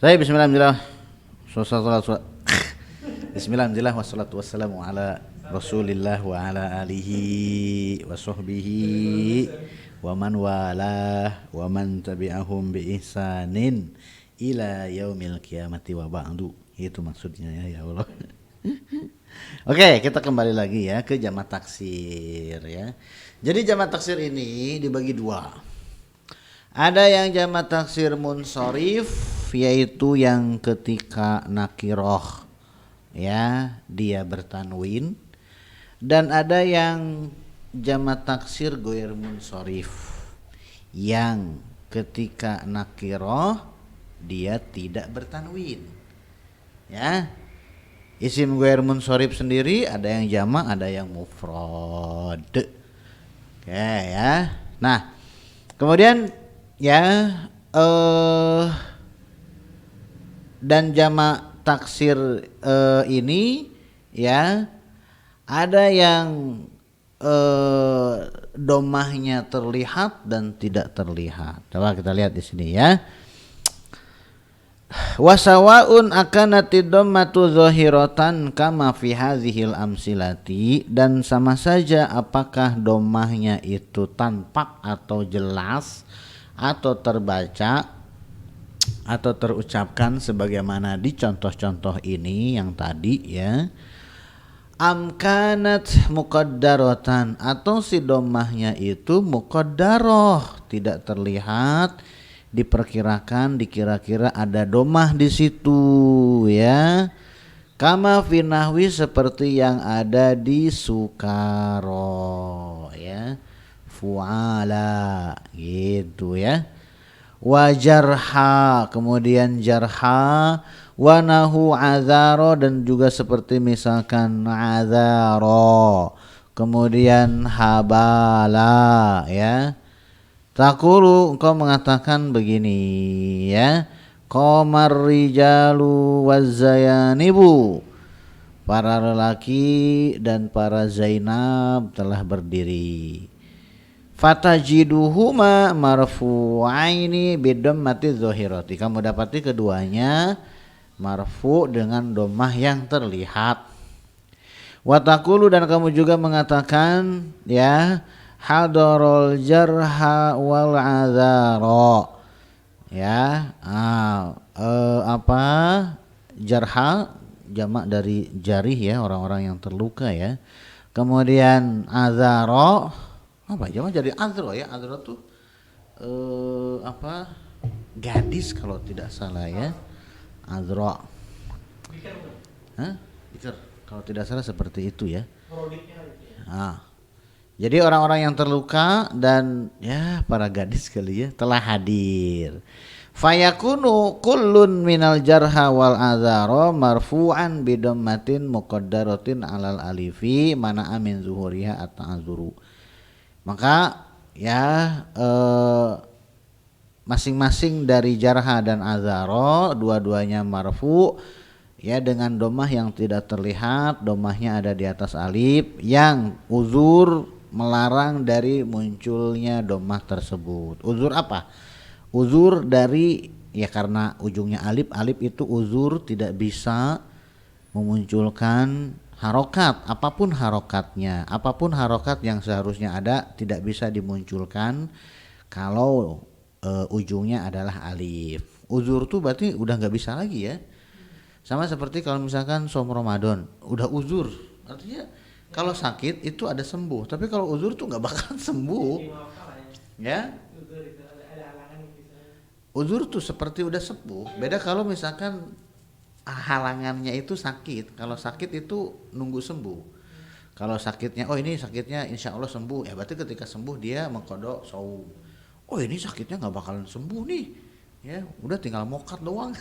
Saya Bismillah wassalatu wassalamu ala Rasulillah wa ala alihi wa sahbihi wa man walah wa man tabi'ahum bi ihsanin ila yaumil qiyamati wa ba'du. Itu maksudnya ya Allah. Oke, kita kembali lagi ya ke jamak taksir ya. Jadi jamak taksir ini dibagi dua. Ada yang jamak taksir munsorif, yaitu yang ketika nakiroh ya dia bertanwin, dan ada yang jamak taksir goir munsorif yang ketika nakiroh dia tidak bertanwin ya. Isim goir munsorif sendiri ada yang jamak, ada yang mufrad. Oke ya. Nah, kemudian ya dan jamak taksir ini ya ada yang domahnya terlihat dan tidak terlihat. Coba kita lihat di sini ya. Wasawaun akanatid dhammatu zahiratan kama fi hadhil amsilati, dan sama saja apakah domahnya itu tampak atau jelas atau terbaca atau terucapkan sebagaimana di contoh-contoh ini yang tadi ya. Amkanat muqaddaratan, atau si domahnya itu muqaddaroh, tidak terlihat, diperkirakan, dikira-kira ada domah di situ ya. Kama fi nahwi, seperti yang ada di sukaro ya, fuala gitu ya. Wa jarha, kemudian jarha, wa nahu azaro, dan juga seperti misalkan azaro, kemudian habala ya. Takulu, engkau mengatakan begini ya, qamar rijalu wazzayanibu, para lelaki dan para Zainab telah berdiri. Fatajiduhuma marfu'aini bidammati dzahirati, kamu dapati keduanya marfu dengan domah yang terlihat. Wa taqulu, dan kamu juga mengatakan ya, hadarul jarha wal azara ya. Apa jarha jamak dari jarih ya, orang-orang yang terluka ya. Kemudian azara apa jamak dari azro ya, azro tuh apa gadis kalau tidak salah ya, azro. Bikir kalau tidak salah seperti itu ya. Jadi orang-orang yang terluka dan ya para gadis kali ya telah hadir. Fayakunu kullun minal jarha wal azaro marfu'an bidammatin muqaddaratin alal alifi mana'a min zuhuriha at-ta'azuru. Maka ya masing-masing dari jarha dan azaro dua-duanya marfu ya dengan domah yang tidak terlihat, domahnya ada di atas alif, yang uzur melarang dari munculnya domah tersebut. Uzur apa? Uzur dari ya karena ujungnya alif, alif itu uzur tidak bisa memunculkan harokat, apapun harokatnya, apapun harokat yang seharusnya ada tidak bisa dimunculkan kalau ujungnya adalah alif. Uzur tuh berarti udah nggak bisa lagi ya. Sama seperti kalau misalkan som Ramadan udah uzur, artinya kalau sakit itu ada sembuh, tapi kalau uzur tuh nggak bakalan sembuh ya. Uzur tuh seperti udah sembuh. Beda kalau misalkan halangannya itu sakit. Kalau sakit itu nunggu sembuh. Kalau sakitnya, oh ini sakitnya insya Allah sembuh, ya berarti ketika sembuh dia mengkodok saum. Oh ini sakitnya nggak bakalan sembuh nih, ya udah tinggal mokat doang.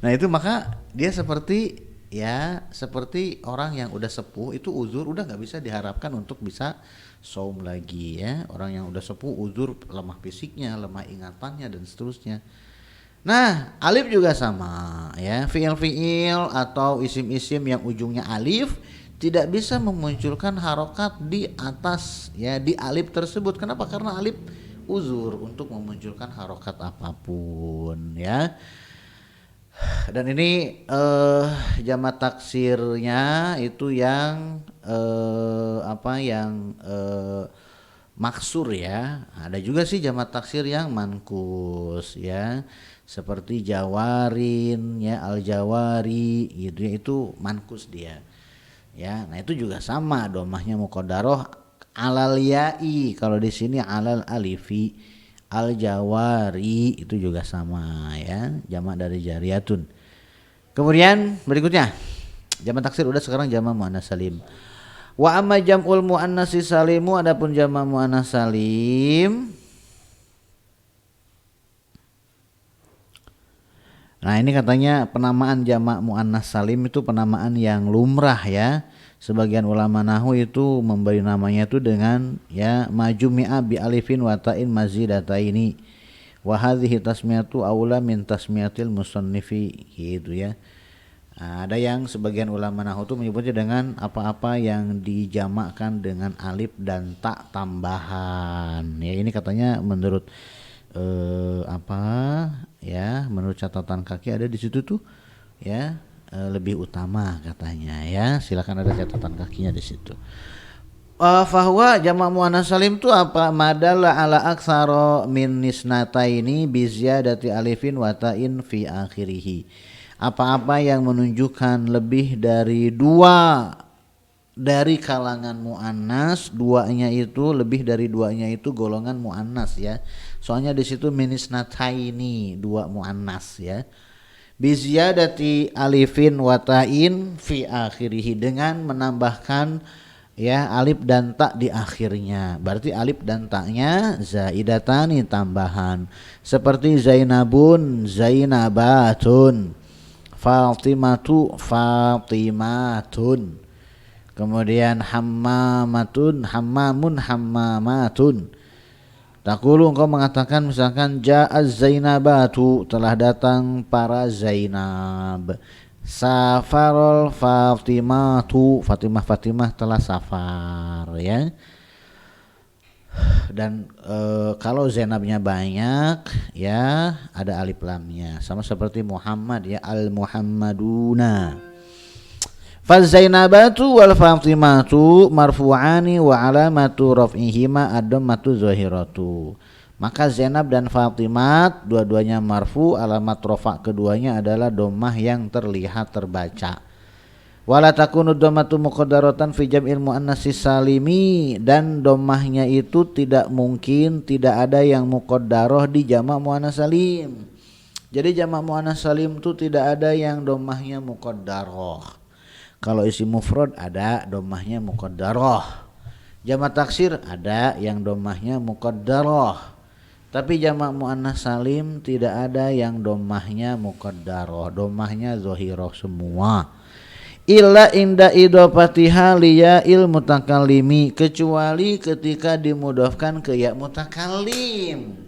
Nah itu maka dia seperti ya seperti orang yang udah sepuh, itu uzur udah nggak bisa diharapkan untuk bisa saum lagi ya. Orang yang udah sepuh uzur lemah fisiknya, lemah ingatannya dan seterusnya. Nah, alif juga sama ya, fiil-fiil atau isim-isim yang ujungnya alif tidak bisa memunculkan harokat di atas ya di alif tersebut. Kenapa? Karena alif uzur untuk memunculkan harokat apapun ya. Dan ini jamak taksirnya itu yang maksur ya. Ada juga sih jamak taksir yang mankus ya. Seperti jawarin ya, al-jawari gitu ya, itu mankus dia. Ya, nah itu juga sama domahnya muqaddarah alal ya'i. Kalau di sini alal alifi, al-jawari itu juga sama ya, jamak dari jariyatun. Kemudian berikutnya jamak taksir udah, sekarang jamak muannats salim. Wa amma jam'ul muannatsi salimu, adapun jamak muannats salim. Nah, ini katanya penamaan jamak muannats salim itu penamaan yang lumrah ya. Sebagian ulama nahwu itu memberi namanya itu dengan ya majumi'a bi alifin wa ta'in mazidataini. Wa hadhihi tasmiyatu aula min tasmiyatil musannifi gitu ya. Nah, ada yang sebagian ulama nahwu itu menyebutnya dengan apa-apa yang dijamakkan dengan alif dan ta tambahan. Ya, ini katanya menurut menurut catatan kaki ada di situ tuh ya, lebih utama katanya ya. Silakan, ada catatan kakinya di situ. Fahuwa jamak muannats salim itu apa? Madalla ala aktsara min nisnataini bi ziyadati alifin wa ta'in fi akhirih. Apa-apa yang menunjukkan lebih dari dua dari kalangan muannas, lebih dari duanya itu golongan muannas ya. Soalnya di situ minisnataini, dua muannas ya. Bi ziyadati alifin wa ta'in fi akhirih, dengan menambahkan ya alif dan ta di akhirnya. Berarti alif dan ta-nya zaidatani, tambahan. Seperti Zainabun, Zainabatun, Fatimatu, Fatimatun. Kemudian hammamatun, hammamun, hammamatun. Taqulu, engkau mengatakan misalkan ja'az Zainabatu, telah datang para Zainab. Safarul Fatimatu, Fatimah telah safar ya. Dan kalau Zainabnya banyak ya ada alif lamnya, sama seperti Muhammad ya, al Muhammaduna. Fazainabatu wal Fatimatu marfu'ani wa alamatu raf'ihima ad-dhammatu zahiratu. Maka Zainab dan Fatimat dua-duanya marfu, alamat rafa keduanya adalah dhammah yang terlihat terbaca. Wala takunu dhammatu muqaddaratan fi jam'il muannatsi salimi, dan dhammahnya itu tidak mungkin, tidak ada yang muqaddarah di jamak muannats salim. Jadi jamak muannats salim itu tidak ada yang dhammahnya muqaddarah. Kalau isi mufrad ada dhammahnya muqaddarah. Jamak taksir ada yang dhammahnya muqaddarah. Tapi jamak muannats salim tidak ada yang dhammahnya muqaddarah. Dhammahnya zahirah semua. Illa inda idhofatiha liya'il mutakallimi, kecuali ketika dimudhafkan ke ya mutakallim.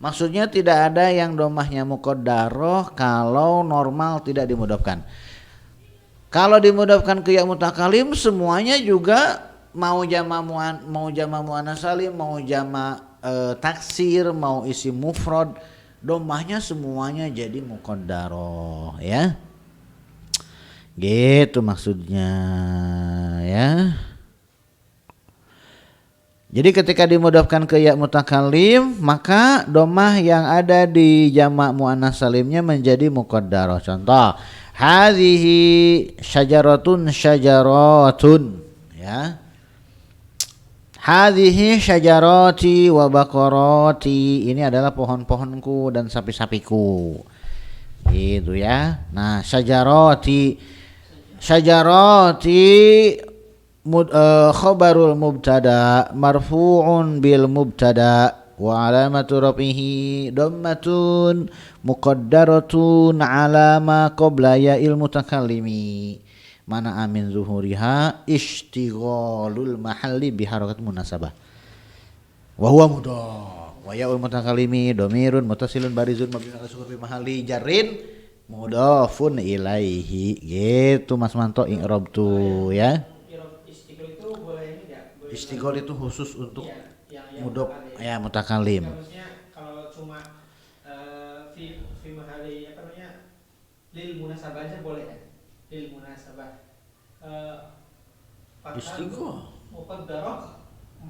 Maksudnya tidak ada yang dhammahnya muqaddarah kalau normal tidak dimudhafkan. Kalau dimudhafkan ke ya mutakalim semuanya juga mau jamak muannats salim, mau jamak taksir, mau isi mufrad, dhammahnya semuanya jadi muqaddarah ya. Gitu maksudnya ya. Jadi ketika dimudhafkan ke ya mutakalim, maka dhammah yang ada di jamak muannats salimnya menjadi muqaddarah. Contoh, hadhihi syajaratun ya. Hadhihi syajarati wa baqarati, ini adalah pohon-pohonku dan sapi-sapiku. Gitu ya. Nah, syajarati khabarul mubtada marfu'un bil mubtada wa alamatu rafihi dhammatun muqaddaratun ala ma qabla ya'il mutakallimi, mana amin zuhuriha ishtighalul mahalli bi harakat munasabah wa huwa mudhaf wa ya'ul mutakallimi dhamirun muttasilun barizun mabniun ala sukun fi mahalli jarrin mudhafun ilaihi. Gitu Mas Manto i'rab tuh ya. Istighol itu boleh enggak? Istighol itu khusus untuk yang mudhaf ya mutakallim. Maksudnya kalau cuma fi mahali lil munasabah aja boleh ya? Lil munasabah. Istighol. Muqaddarah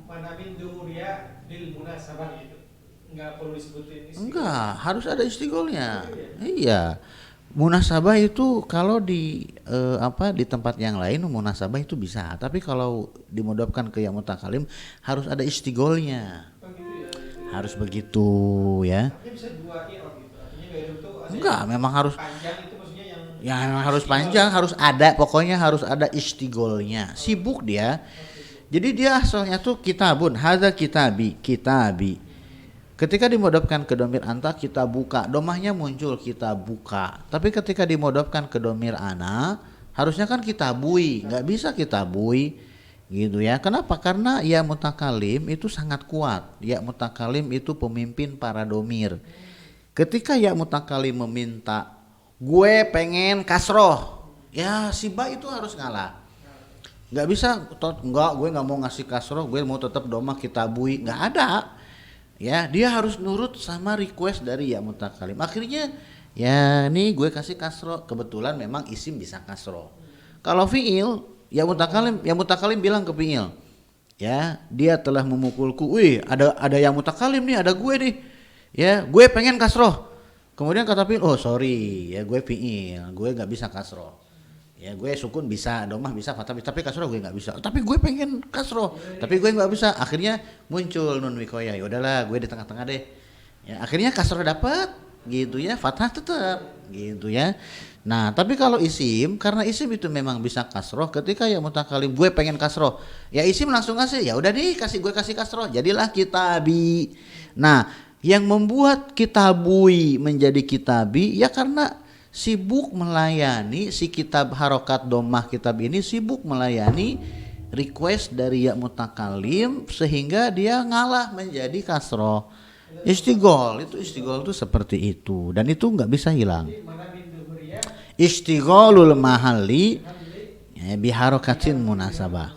mana min duhuria lil munasabah gitu. Enggak perlu disebutin istighol. Enggak, harus ada istigholnya. Iya. Munasabah itu kalau di di tempat yang lain munasabah itu bisa, tapi kalau dimodofkan ke ya mutakalim harus ada istigholnya. Oh gitu ya. Harus begitu ya. Artinya bisa dua i'rab gitu. Artinya gaya itu Enggak, memang harus panjang itu maksudnya yang ya memang harus panjang, harus ada, pokoknya harus ada istigholnya. Sibuk dia. Jadi dia asalnya tuh kitabun, hadza kitabi, kitabi. Ketika dimodofkan ke domir anta kita buka, domahnya muncul kita buka. Tapi ketika dimodofkan ke domir ana, harusnya kan kita bui, nggak bisa kita bui, gitu ya. Kenapa? Karena ya mutakalim itu sangat kuat. Ya mutakalim itu pemimpin para domir. Ketika ya mutakalim meminta, gue pengen kasroh, ya si ba itu harus ngalah. Nggak bisa, enggak, gue nggak mau ngasih kasroh, gue mau tetap domah kita bui, nggak ada. Ya, dia harus nurut sama request dari ya mutakalim. Akhirnya ya nih gue kasih kasroh, kebetulan memang isim bisa kasroh. Kalau fiil ya mutakalim bilang ke fiil, ya dia telah memukulku, wih ada yang mutakalim nih, ada gue nih, ya gue pengen kasroh. Kemudian kata fiil, oh sorry ya gue fiil, gue nggak bisa kasroh. Ya gue sukun bisa, domah bisa, fathah bisa, tapi kasroh gue nggak bisa. Tapi gue pengen kasroh, tapi gue nggak bisa. Akhirnya muncul nun wikoya. Ya udahlah, gue di tengah-tengah deh. Ya akhirnya kasroh dapat, gitu ya, fathah tetap, gitu ya. Nah tapi kalau isim, karena isim itu memang bisa kasroh. Ketika ya mutakalim, gue pengen kasroh, ya isim langsung ngasih. Ya udah nih, gue kasih kasroh. Jadilah kitabi. Nah yang membuat kitabui menjadi kitabi, ya karena sibuk melayani si kitab harokat domah kitab ini sibuk melayani request dari ya mutakalim sehingga dia ngalah menjadi kasroh. Istigol itu seperti itu dan itu nggak bisa hilang. Istigolul mahalli ya, biharokatin munasabah.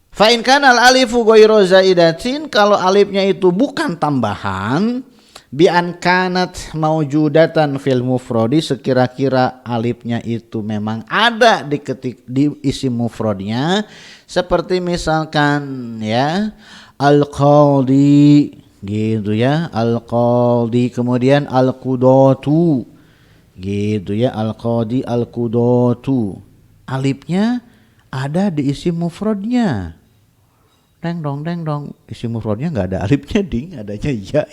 Fa in kana al alifu ghairu zaidatin, kalau alifnya itu bukan tambahan, bi an kanat maujudatan fil mufrodi, sekira-kira alifnya itu memang ada di isim mufrodnya, seperti misalkan ya al-qadhi gitu ya, al-qadhi, kemudian al-qudatu gitu ya, al-qadhi al-qudatu, alifnya ada di isim mufrodnya. Deng dong isim mufrodnya nggak ada alifnya, ding, adanya ya.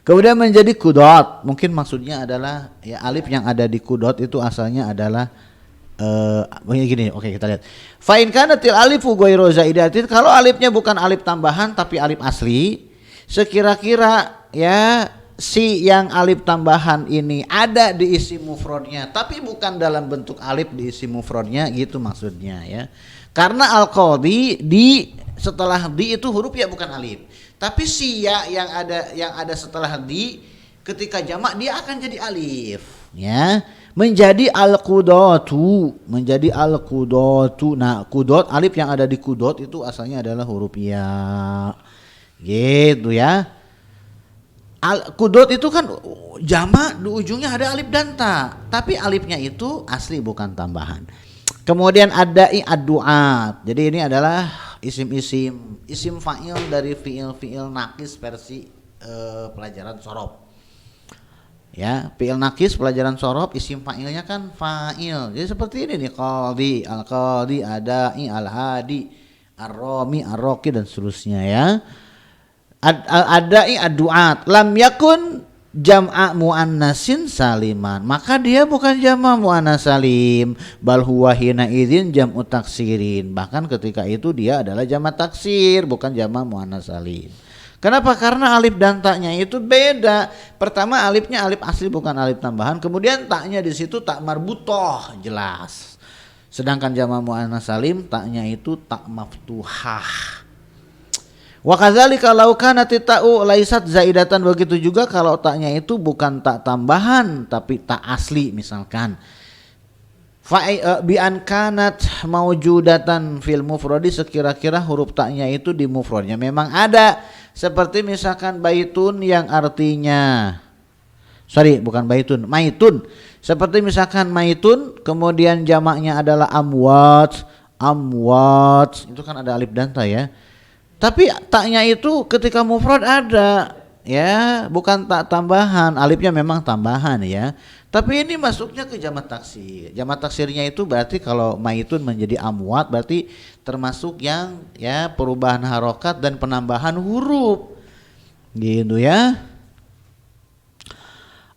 Kemudian menjadi kudot, mungkin maksudnya adalah ya alif yang ada di kudot itu asalnya adalah gini, oke kita lihat. Fa in kanatil alifu ghairu zaidatin, kalau alifnya bukan alif tambahan tapi alif asli, sekira-kira ya si yang alif tambahan ini ada di isim mufrodnya tapi bukan dalam bentuk alif di isim mufrodnya, gitu maksudnya ya. Karena al-qadhi di setelah di itu huruf ya bukan alif. Tapi si ya yang ada setelah di ketika jamak dia akan jadi alif ya, menjadi al-qudatu, Nah kudot, alif yang ada di kudot itu asalnya adalah huruf ya, gitu ya. Kudot itu kan jamak di ujungnya ada alif dan ta, tapi alifnya itu asli bukan tambahan. Kemudian ada ad-du'at. Jadi ini adalah isim fa'il dari fi'il nakis versi pelajaran sorob. Ya, fi'il nakis pelajaran sorob, isim fa'ilnya kan fa'il. Jadi seperti ini nih, qadhi, al-qadhi, adai, al-hadi, ar-rami, ar-raqi dan seterusnya ya. Adai ad-du'at lam yakun jam'a muannasin saliman, maka dia bukan jam'a muannas salim, bal huwa hina idzin jam'u taksirin, bahkan ketika itu dia adalah jamak taksir bukan jam'a muannas salim. Kenapa? Karena alif dan taknya itu beda. Pertama alifnya alif asli bukan alif tambahan, kemudian taknya di situ tak marbutoh jelas. Sedangkan jam'a muannas salim taknya itu tak maftuhah. Wa kadzalika law kanat ta'u laisat zaidatan, begitu juga kalau taknya itu bukan tak tambahan tapi tak asli, misalkan fa bi an kanat maujudatan fil mufradi, sekira-kira huruf taknya itu di mufradnya memang ada, seperti misalkan baitun yang artinya Sorry, bukan baitun, maitun. Seperti misalkan maitun, kemudian jamaknya adalah amwat, amwat. Itu kan ada alif dan ta ya. Tapi taknya itu ketika mufrad ada, ya, bukan tak tambahan. Alifnya memang tambahan ya. Tapi ini masuknya ke jamak taksir. Jamak taksirnya itu berarti kalau maitun menjadi amwat berarti termasuk yang ya perubahan harokat dan penambahan huruf. Gitu ya.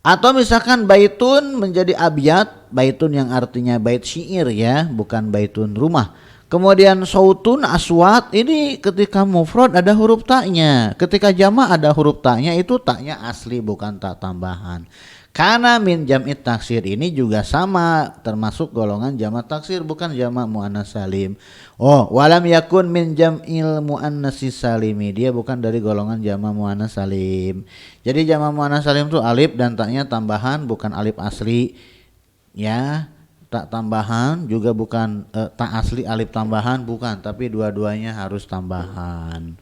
Atau misalkan baitun menjadi abyat, baitun yang artinya bait syair ya, bukan baitun rumah. Kemudian sautun aswat, ini ketika mufrad ada huruf taknya, ketika jamak ada huruf taknya, itu taknya asli bukan tak tambahan. Karena min jam'it taksir ini juga sama, termasuk golongan jamak taksir bukan jamak muannas salim. Oh, walam yakun min jam'il muannatsis salimi, dia bukan dari golongan jamak muannas salim. Jadi jamak muannas salim itu alif dan taknya tambahan, bukan alif asli. Ya, tak tambahan juga bukan tak asli alif tambahan bukan, tapi dua-duanya harus tambahan.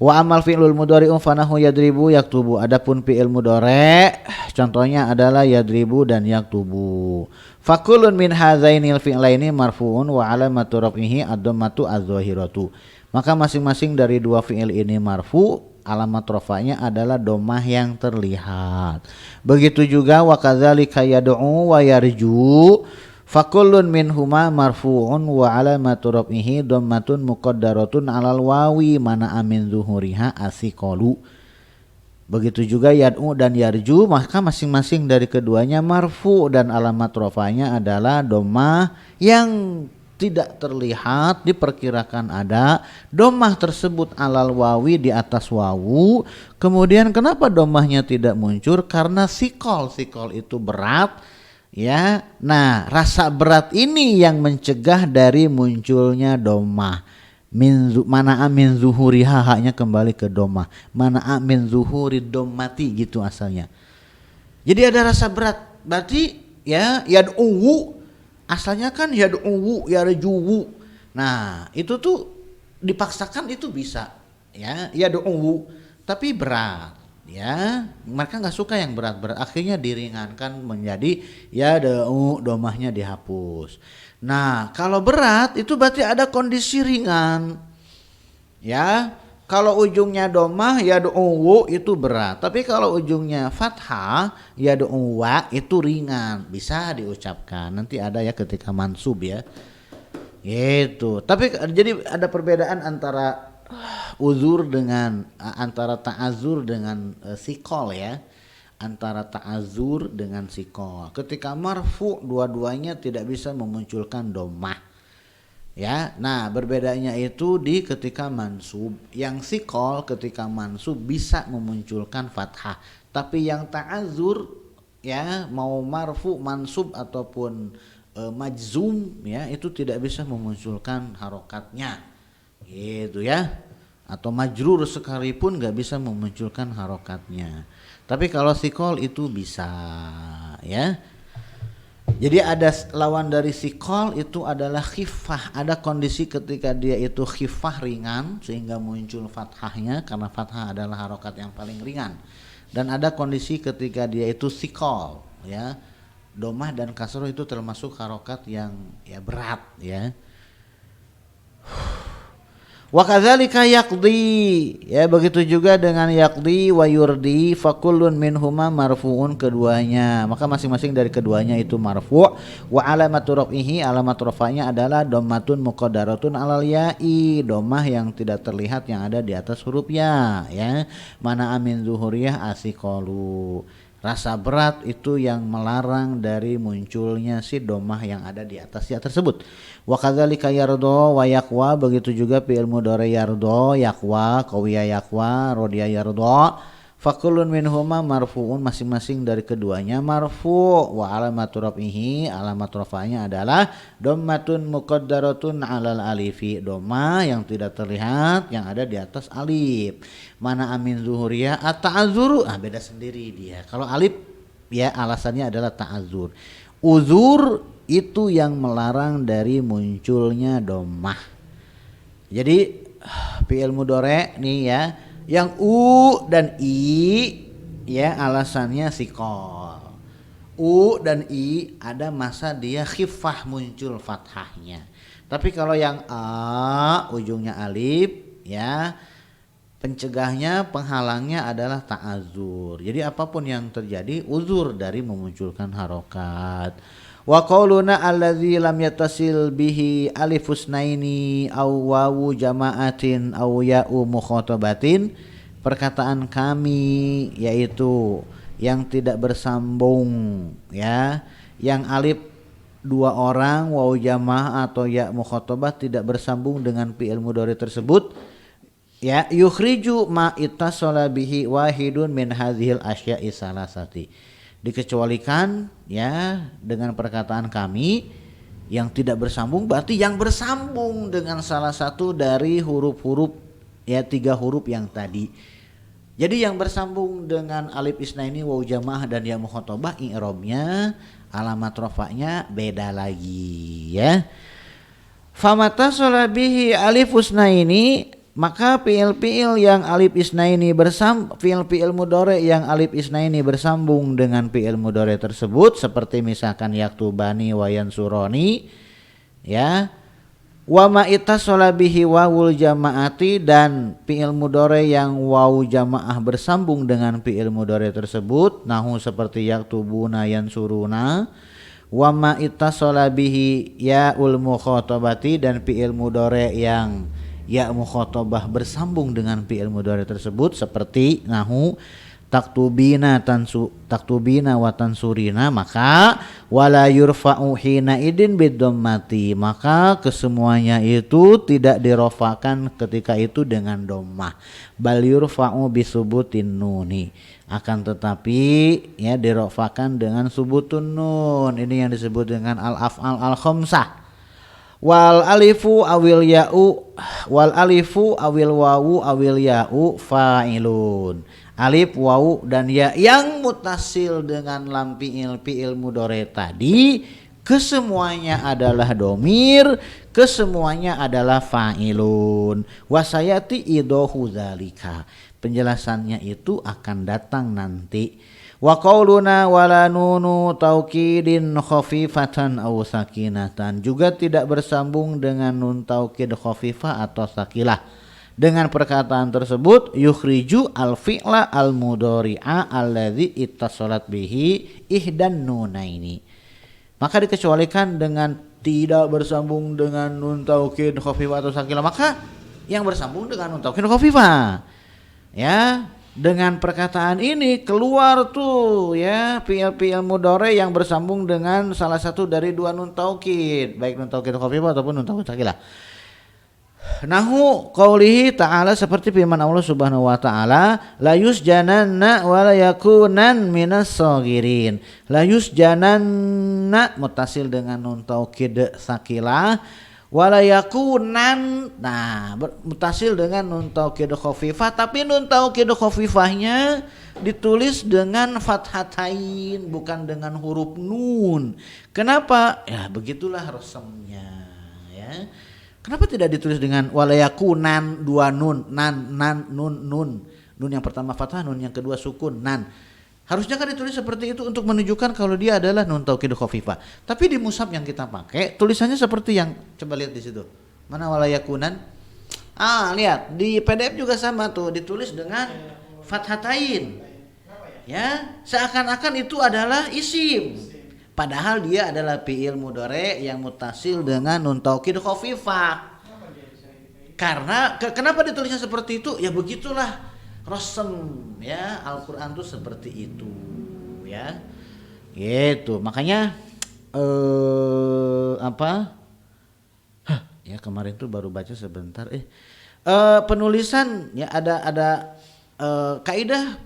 Wa amal fi'lul mudhari'u fanahu yadribu yaktubu. Adapun fi'il mudhari' contohnya adalah yadribu dan yaktubu. Fakulun min hadzainil fi'laini marfu'un wa alamatu raf'ihi ad-dhammatu adz-dzahiratu. Maka masing-masing dari dua fi'il ini marfu, alamat rafa'nya adalah dhammah yang terlihat. Begitu juga wa kadzalika yad'u wa yarju. Fakullun minhuma marfu'un wa alamatu raf'ihi dhammatun muqaddaratun 'alal wawi mana amin zuhuriha asiqalu. Begitu juga yad'u dan yarju, maka masing-masing dari keduanya marfu dan alamat rafa'nya adalah dhammah yang tidak terlihat, diperkirakan ada dhammah tersebut 'alal wawi di atas wawu. Kemudian kenapa dhammahnya tidak muncul? Karena sikol itu berat. Ya, nah rasa berat ini yang mencegah dari munculnya dhammah. Mana amin zuhuri haknya kembali ke dhammah. Mana amin zuhuri dhammati gitu asalnya. Jadi ada rasa berat. Berarti ya yad'u asalnya kan yad'u yarjuwu. Nah, itu tuh dipaksakan itu bisa ya yad'u tapi berat. Ya, mereka nggak suka yang berat-berat, akhirnya diringankan menjadi ya dhammahnya dihapus. Nah, kalau berat itu berarti ada kondisi ringan. Ya, kalau ujungnya dhammah ya itu berat, tapi kalau ujungnya fathah ya itu ringan, bisa diucapkan. Nanti ada ya ketika mansub ya. Gitu. Tapi jadi ada perbedaan antara uzur dengan antara ta'azur dengan sikol ya, antara ta'azur dengan sikol. Ketika marfu dua-duanya tidak bisa memunculkan dhammah ya. Nah berbedanya itu di ketika mansub. Yang sikol ketika mansub bisa memunculkan fathah, tapi yang ta'azur ya mau marfu mansub ataupun majzum ya itu tidak bisa memunculkan harokatnya gitu ya, atau majrur sekalipun nggak bisa memunculkan harokatnya. Tapi kalau sikol itu bisa ya. Jadi ada lawan dari sikol itu adalah khifah. Ada kondisi ketika dia itu khifah ringan sehingga muncul fathahnya karena fathah adalah harokat yang paling ringan. Dan ada kondisi ketika dia itu sikol ya, dhammah dan kasroh itu termasuk harokat yang ya berat ya. Wa kadzalika yaqdi ya, begitu juga dengan yaqdi wa yurdi. Fakullun minhuma marfu'un, keduanya maka masing-masing dari keduanya itu marfu'. Wa alamatu raf'ihi, alamat rafa'nya adalah dhammatun muqaddaratun 'alal ya'i, dhammah yang tidak terlihat yang ada di atas huruf ya ya. Mana amin zuhuriyah asiqalu, rasa berat itu yang melarang dari munculnya si dhammah yang ada di atasnya tersebut. Wa kadzalika yardo wa yaqwa, begitu juga fi'il mudhari yardo, yaqwa, qawiya yaqwa, rodiya yardo. Fakullun minhuma marfu'un, masing-masing dari keduanya marfu'. Wa alamatu raf'ihi, alamat rafa'nya adalah dhammatun muqaddaratun 'alal alifi, dhammah yang tidak terlihat yang ada di atas alif. Mana amin zuhuriyah at-ta'azzuru, beda sendiri dia. Kalau alif ya alasannya adalah ta'azzur. Uzur itu yang melarang dari munculnya dhammah. Jadi fi'il mudhari nih ya, yang u dan i ya alasannya sikol. U dan I ada masa dia khifah muncul fathahnya. Tapi kalau yang A ujungnya alif ya pencegahnya penghalangnya adalah ta'azur. Jadi apapun yang terjadi uzur dari memunculkan harokat. Wa qauluna allazi lam yattasil bihi alifus naini aw wawu jama'atin aw ya'u mukhatabatin, perkataan kami yaitu yang tidak bersambung ya, yang alif dua orang wawu jamaah atau ya mukhatabah tidak bersambung dengan fi'il mudhari tersebut ya, yukhriju ma ittasala bihi wahidun min hadhil asya'i salasati, dikecualikan ya dengan perkataan kami yang tidak bersambung, berarti yang bersambung dengan salah satu dari huruf-huruf ya 3 huruf yang tadi. Jadi yang bersambung dengan alif isnaini wawu jamaah dan ya mukhatabah i'rabnya alamat rafa'nya beda lagi ya. Famata bihi alif isnaini, maka fi'il yang alif isnaini fi'il mudhari yang alif isnaini bersambung dengan fi'il mudhari tersebut seperti misalkan yaktubani wa yansurani ya, wa ma ittasala bihi wawul jamaati, dan fi'il mudhari yang wawu jamaah bersambung dengan fi'il mudhari tersebut nahu seperti yaktubuna yansuruna, wa ma ittasala bihi yaul mukhatabati, dan fi'il mudhari yang ya mukhatabah bersambung dengan fi'il mudhari tersebut seperti nahu taktubina wa tansurina, maka wala yurfa'u hina idin bidhammati, maka kesemuanya itu tidak dirofakan ketika itu dengan dhammah, bal yurfa'u bisubutin nuni, akan tetapi ya dirofakan dengan subutun nun. Ini yang disebut dengan al-af'al al-khamsah. Wal alifu awil ya'u wal alifu awil wawu awil ya'u fa'ilun. Alif, wawu dan ya yang mutasil dengan lam fi'il mudhari tadi kesemuanya adalah domir, kesemuanya adalah fa'ilun. Wasayati idohu zalika, penjelasannya itu akan datang nanti. Wa qauluna wala nunu taukidin khafifatan aw sakinatan, juga tidak bersambung dengan nun taukid khafifah atau sakilah. Dengan perkataan tersebut yukhriju al-fi'la al-mudhari'a alladzi ittasalat bihi ihdan nunaini, maka dikecualikan dengan tidak bersambung dengan nun taukid khafifah atau sakilah, maka yang bersambung dengan nun taukid khafifah ya. Dengan perkataan ini keluar tuh ya fi'il mudhari yang bersambung dengan salah satu dari dua nun taukid, baik nun taukid khafifah ataupun nun taukid sakilah. Nahu qaulihi ta'ala, seperti firman Allah Subhanahu wa taala, la yusjananna wa la yakunan minas sagirin. La yusjananna mutasil dengan nun taukid sakilah, wa la yakunan mutasil dengan nun taukid khafifah, tapi nun taukid khafifahnya ditulis dengan fathatain bukan dengan huruf nun. Kenapa? Ya begitulah rasamnya ya. Kenapa tidak ditulis dengan walayakunan dua nun, nun yang pertama fathah, nun yang kedua sukun, nan. Harusnya kan ditulis seperti itu untuk menunjukkan kalau dia adalah nun taukid khafifah. Tapi di mushaf yang kita pakai tulisannya seperti yang coba lihat di situ. Mana walayakunan? Lihat di PDF juga sama tuh, ditulis dengan fathatain. Ya, seakan-akan itu adalah isim. Padahal dia adalah fi'il mudhari yang mutasil dengan nun taukid khafifah. Karena kenapa ditulisnya seperti itu? Ya begitulah rasem ya, Al-Qur'an tuh seperti itu ya. Gitu. Makanya ya kemarin tuh baru baca sebentar penulisan ya ada kaidah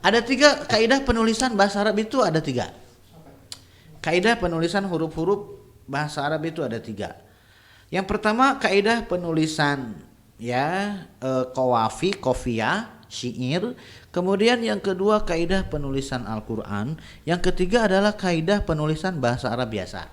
ada 3 kaidah penulisan bahasa Arab itu ada 3. Kaidah penulisan huruf-huruf bahasa Arab itu ada 3. Yang pertama kaidah penulisan ya qawafi, qafiyah, syair. Kemudian yang kedua kaidah penulisan Al-Qur'an. Yang ketiga adalah kaidah penulisan bahasa Arab biasa.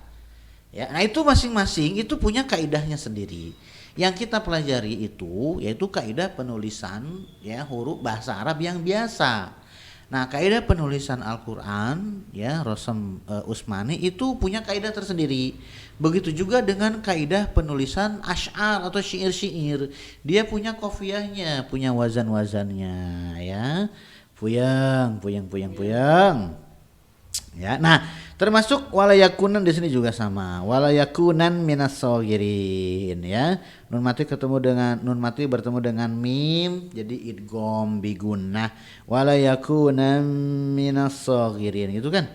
Ya, nah itu masing-masing itu punya kaidahnya sendiri. Yang kita pelajari itu yaitu kaidah penulisan ya huruf bahasa Arab yang biasa. Nah, kaidah penulisan Al-Qur'an ya Rosem Usmani itu punya kaidah tersendiri. Begitu juga dengan kaidah penulisan asy'ar atau syair-syair. Dia punya qafiyahnya, punya wazan-wazannya ya. Puyeng. Ya, nah termasuk walayakunan di sini juga sama. Walayakunan minas shagirin ya. Nun mati bertemu dengan mim jadi idgham bigunnah. Walayakunan minas shagirin gitu kan.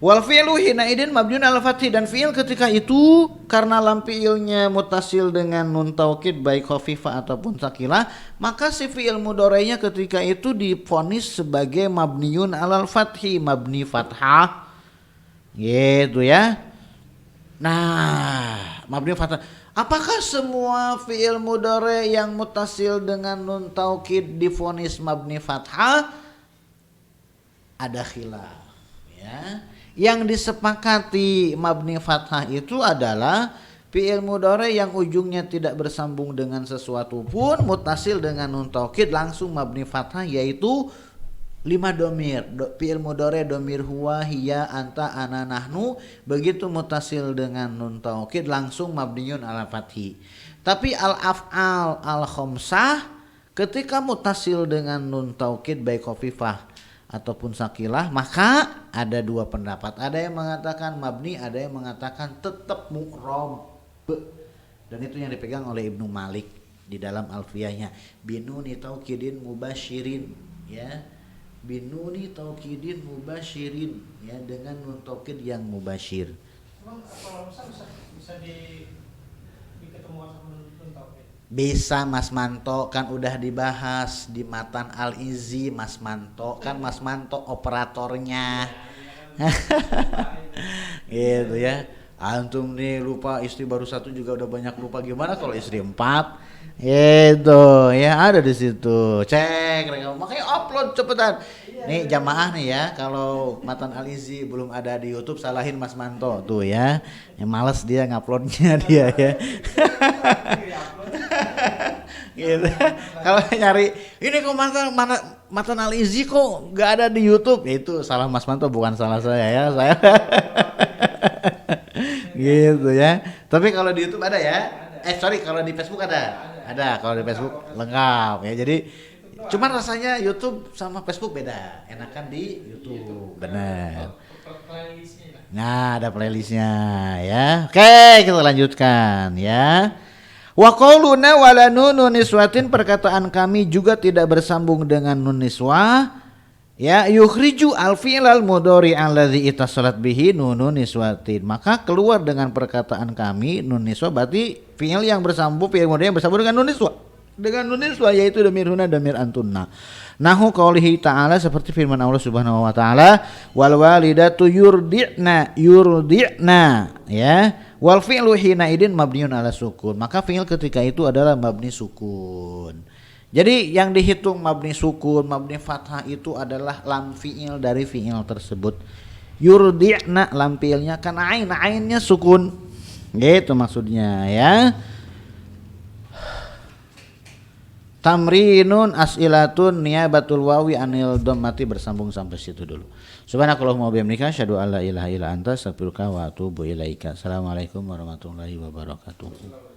Wal fi'lu hina idin mabniun al fathi dan fi'il ketika itu karena lam fi'ilnya mutasil dengan nun taukid baik khafifah ataupun sakilah, maka si fi'il mudhari'nya ketika itu divonis sebagai mabniun alal fathi, mabni fathah. Gitu ya. Nah, mabni fathah. Apakah semua fi'il mudhari' yang mutasil dengan nun taukid divonis mabni fathah? Ada khilaf ya. Yang disepakati mabni fathah itu adalah fi'il mudhari yang ujungnya tidak bersambung dengan sesuatu pun mutasil dengan nun taukid langsung mabni fathah, yaitu 5 domir. Fi'il mudhari domir huwa, hiya, anta, ana, nahnu, begitu mutasil dengan nun taukid langsung mabniun ala fathi. Tapi al-af'al al-khamsah ketika mutasil dengan nun taukid baik khafifah ataupun sakilah, maka ada dua pendapat. Ada yang mengatakan mabni, ada yang mengatakan tetap mu'rab. Dan itu yang dipegang oleh Ibnu Malik di dalam alfiyahnya. Binuni taukidin mubasyirin ya. Binuni taukidin mubasyirin ya, dengan nun taukid yang mubasyir. Emang kalau bisa diketemuan sama nun taukid? Bisa Mas Manto, kan udah dibahas di Matan Al-Izzi. Mas Manto kan Mas Manto operatornya. Gitu ya. Antum nih lupa istri baru 1 juga udah banyak lupa, gimana kalau istri 4? Itu ya, ada di situ. Cek, makanya upload cepetan. Nih jamaah nih ya, kalau Matan Al-Izzi belum ada di YouTube salahin Mas Manto tuh ya. Yang males dia nguploadnya dia ya. Gitu. Kalau nyari ini kok Matan Al-Izzi kok nggak ada di YouTube, itu salah Mas Manto, bukan salah saya ya. Saya gitu ya. Tapi kalau di YouTube ada ya. Kalau di Facebook ada. Kalau di Facebook lengkap ya. Jadi cuman rasanya YouTube sama Facebook beda. Enakan di YouTube. Benar. Nah, ada playlistnya ya. Oke, kita lanjutkan ya. Wa qauluna wala nunu niswatin, perkataan kami juga tidak bersambung dengan nun niswah ya. Yukhriju al-fi'lal mudhari alladzi ittasalat bihi nunun niswatin, maka keluar dengan perkataan kami nun niswah berarti fi'il yang bersambung, fi'il mudhari yang bersambung dengan nun niswah yaitu damir huna damir antunna. Nahu qaulihi ta'ala, seperti firman Allah Subhanahu wa taala, wal walidatu yurdi'na ya. Wal fi'lu hina idin mabniun ala sukun, maka fi'il ketika itu adalah mabni sukun. Jadi yang dihitung mabni sukun, mabni fathah itu adalah lam fi'il dari fi'il tersebut. Yurdi'na lam fi'ilnya kan ainnya sukun. Gitu maksudnya ya. Tamrinun as'ilatun niyabatul wawi anil dhammati, bersambung sampai situ dulu. Subhanakallahumma wa bihamdika asyhadu an la ilaha illa anta astaghfiruka wa atubu ilaika. Assalamualaikum warahmatullahi wabarakatuh.